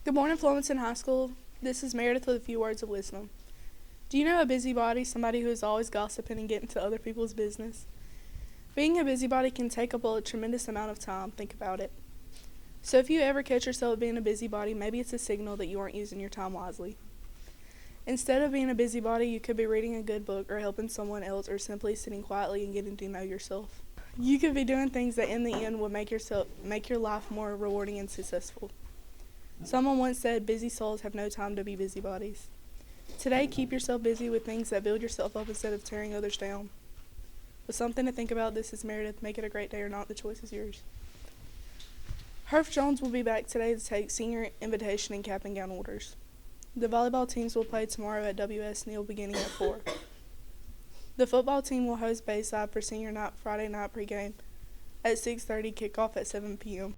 Good morning, Flomaton High School. This is Meredith with a few words of wisdom. Do you know a busybody, somebody who is always gossiping and getting to other people's business? Being a busybody can take up a tremendous amount of time. Think about it. So if you ever catch yourself being a busybody, maybe it's a signal that you aren't using your time wisely. Instead of being a busybody, you could be reading a good book or helping someone else or simply sitting quietly and getting to know yourself. You could be doing things that in the end would make your life more rewarding and successful. Someone once said, busy souls have no time to be busybodies. Today, keep yourself busy with things that build yourself up instead of tearing others down. With something to think about, this is Meredith. Make it a great day or not, the choice is yours. Herff Jones will be back today to take senior invitation and cap and gown orders. The volleyball teams will play tomorrow at W.S. Neal beginning at 4. The football team will host Bayside for senior night Friday night pregame at 6:30, kickoff at 7 p.m.